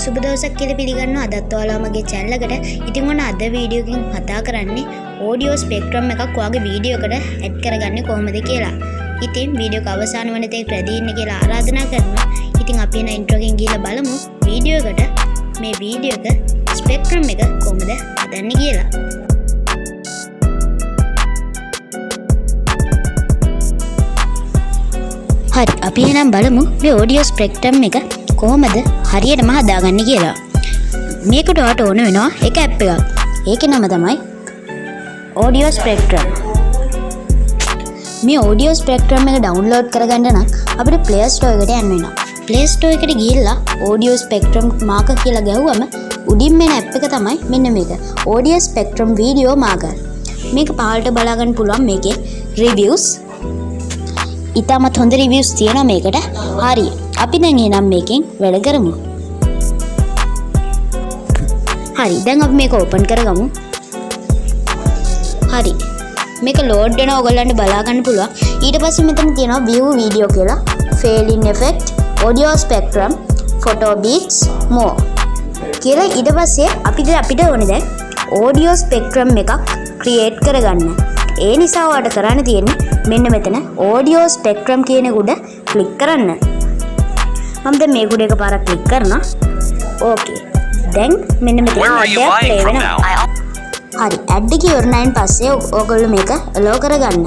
සුබ දවසක් කියලා පිළිගන්නවා අදත් ඔයාලා මගේ channel එකට. ඉතින් ඔන්න අද වීඩියෝ එකකින් කතා කරන්නේ audio spectrum එකක් ඔයාගේ වීඩියෝ එකට add කරගන්නේ කොහොමද කියලා. ඉතින් වීඩියෝ එක අවසාන වන තෙක් රැඳී ඉන්න කියලා ආරාධනා කරනවා. ඉතින් අපි එන intro එකෙන් ගිහලා බලමු වීඩියෝ එකට මේ වීඩියෝ එක spectrum එක කොහොමද හදන්නේ කියලා. හරි අපි එහෙනම් බලමු මේ audio spectrum එක කොහොමද හරියටම හදාගන්නේ කියලා. මේකට ඔයාලට ඕන වෙනවා එක ඇප් එකක්. ඒකේ නම තමයි audio spectrum. මේ audio spectrum එක download කරගන්න නම් අපිට Play Store එකට යන්න වෙනවා. Play Store එකට ගිහිල්ලා audio spectrum marker කියලා ගැහුවම උඩින් මෙන ඇප් එක තමයි මෙන්න මේක. audio spectrum video marker. මේක පහළට බලා ගන්න පුළුවන් මේකේ reviews. ඉතාමත් හොඳ රිවිව්ස් තියෙනවා මේකට. හරි. අපි දැන් එහෙනම් මේකෙන් වැඩ කරමු. හරි. දැන් අපි මේක ඕපන් කරගමු. හරි. මේක ලෝඩ් වෙනවා ඔයගොල්ලන්ට බලා ගන්න පුළුවන්. ඊට පස්සේ මෙතන තියෙනවා view video කියලා, fading effect, audio spectrum, photo beats, more කියලා. ඊට පස්සේ අපිට ඕනේ දැන් audio spectrum එකක් create කරගන්න. ඒ නිසා ඔයාලට කරන්න තියෙන්නේ මෙන්න මෙතන audio spectrum කියන උඩ ක්ලික් කරන්න. මම දැන් මේ උඩ එකපාරක් ක්ලික් කරනවා. ඕකේ. දැන් මෙන්න මෙතන ඇඩ් එක ප්ලේ වෙනවා. හරි. ඇඩ් එක ඉවරනයින් පස්සේ ඔයගොල්ලෝ මේක allow කරගන්න.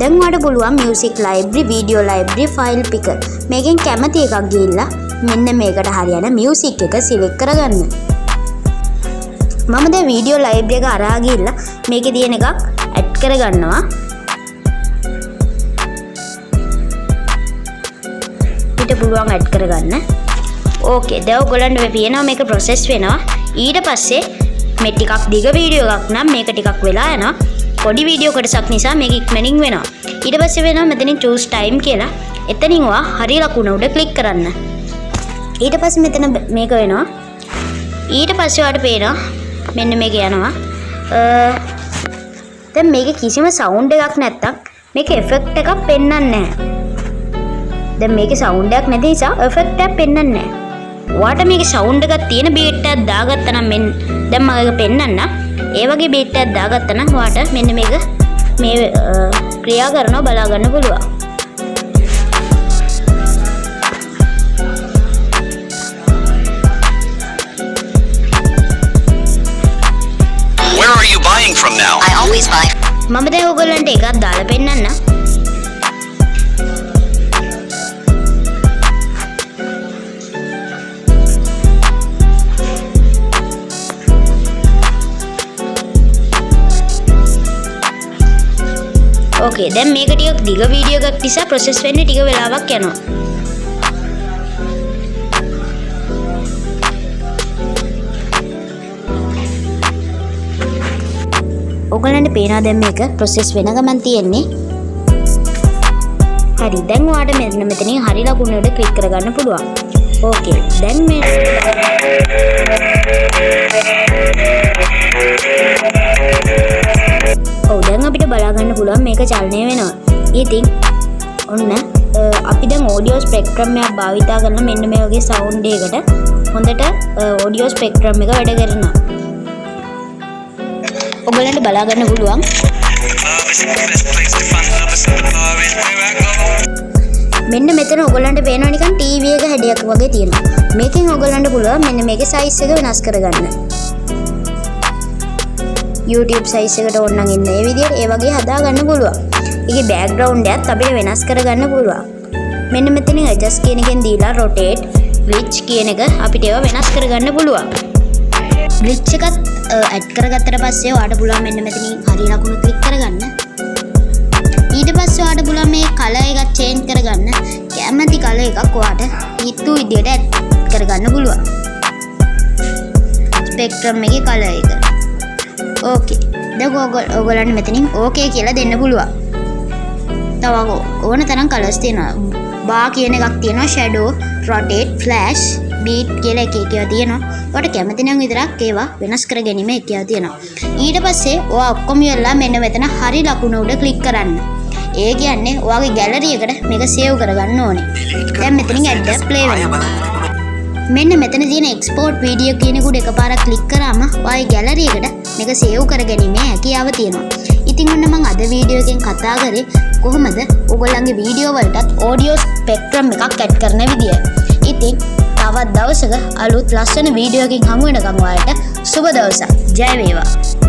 දැන් ඔයාලට පුළුවන් music library, video library, file picker මේකෙන් කැමති එකක් ගිහිල්ලා මෙන්න මේකට හරියන music එක select කරගන්න. මම දැන් video library එක අරහා ගිහිල්ලා මේකේ තියෙන එකක් ඇඩ් කරගන්නවා. ඊට පුළුවන් ඇඩ් කරගන්න. ඕකේ. දැන් ඔයගොල්ලන්ට මේ පේනවා මේක process වෙනවා. ඊට පස්සේ මේ ටිකක් දිග වීඩියෝ එකක් නම් මේක ටිකක් වෙලා යනවා. පොඩි වීඩියෝ කොටසක් නිසා මේක ඉක්මනින් වෙනවා. ඊට පස්සේ වෙනවා මෙතනින් choose time කියලා. එතනින් ඔයා හරිය ලකුණ උඩ ක්ලික් කරන්න. ඊට පස්සේ මෙතන මේක වෙනවා. ඊට පස්සේ ඔයාලට පේනවා මෙන්න මේක යනවා. දැන් මේකේ කිසිම සවුන්ඩ් එකක් නැත්තම් මේක එෆෙක්ට් එකක් පෙන්වන්නේ නැහැ. දැන් මේකේ සවුන්ඩ් එකක් නැති නිසා එෆෙක්ට් එකක් පෙන්වන්නේ නැහැ. ඔයාට මේකේ සවුන්ඩ් එකක් තියෙන බීට් එකක් දාගත්තා නම් දැන් මම ඒක පෙන්වන්න. ඒ වගේ බීට් එකක් දාගත්තා නම් ඔයාට මෙන්න මේක මේ ක්‍රියා කරනවා බලා ගන්න පුළුවන්. Where are you buying from now? I always buy. මම දැන් ඔයගොල්ලන්ට එකක් දාලා පෙන්නන්න. ඕකේ. දැන් මේක ටිකක් දිග වීඩියෝ එකක් නිසා process වෙන්න ටික වෙලාවක් යනවා. ඔයගොල්ලන්ට පේනවා දැන් මේක process වෙන ගමන් තියෙන්නේ. හරි. දැන් ඔයාලට මෙතනින් හරි ලකුණ උඩ ක්ලික් කරගන්න පුළුවන්. ඕකේ. දැන් මේ දැන් අපිට බලා ගන්න පුළුවන් මේක චලනය වෙනවා. ඉතින් ඔන්න අපි දැන් audio spectrum එකක් භාවිතා කරන මෙන්න මේ වගේ sound එකකට හොඳට audio spectrum එක වැඩ කරනවා. ඔයගොල්ලන්ට බලා ගන්න පුළුවන්. මෙන්න මෙතන ඔයගොල්ලන්ට පේනවා නිකන් TV එක හැඩයක් වගේ තියෙනවා. මේකෙන් ඔයගොල්ලන්ට පුළුවන් මෙන්න මේකේ size එක වෙනස් කරගන්න. YouTube size එකට ඕන නම් ඉන්න ඒ විදිහට ඒ වගේ හදා ගන්න පුළුවන්. ඒකේ background එකත් අපිට වෙනස් කරගන්න පුළුවන්. මෙන්න මෙතනින් adjust කියන එකෙන් දීලා rotate, glitch කියන එක අපිට ඒවා වෙනස් කරගන්න පුළුවන්. glitch එකත් add කරගත්තට පස්සේ ඔයාලට පුළුවන් මෙන්න මෙතනින් හරිය ලකුණ click කරගන්න. ඊට පස්සේ ඔයාලට පුළුවන් මේ color එකක් change කරගන්න. කැමති color එකක් ඔයාලට හිතු විදිහට add කරගන්න පුළුවන්. spectrum එකේ color එක. ඕකේ. දැන් ඔයගොල්ලන්ට මෙතනින් ඕකේ කියලා දෙන්න පුළුවන්. තව ඕන තරම් කලර්ස් තියෙනවා. බා කියන එකක් තියෙනවා, shadow, rotate, flash, beat කියලා එක එකව තියෙනවා. ඔයාලට කැමති නම් විතරක් ඒවා වෙනස් කර ගැනීම එකව තියෙනවා. ඊට පස්සේ ඔයා ඔක්කොම ඉවරලා මෙන්න මෙතන හරි ලකුණ උඩ ක්ලික් කරන්න. ඒ කියන්නේ ඔයාගේ ගැලරි එකට මේක සේව් කරගන්න ඕනේ. දැන් මෙතනින් ඇඩ් ප්ලේ වෙනවා. මෙන්න මෙතන තියෙන එක්ස්පෝර්ට් වීඩියෝ කියන උඩ එකපාරක් ක්ලික් කරාම ඔයාගේ ගැලරි එකට මේක සේව් කරගැනීමේ හැකියාව තියෙනවා. ඉතින් ඔන්න මම අද වීඩියෝ එකෙන් කතා කරේ කොහොමද ඔයගොල්ලන්ගේ වීඩියෝ වලටත් ඔඩියෝ ස්පෙක්ට්‍රම් එකක් ඇඩ් කරන විදිය. ඉතින් තවත් දවසක අලුත් ලස්සන වීඩියෝ එකකින් හමු වෙනකම් ඔයාලට සුබ දවසක්. ජය වේවා.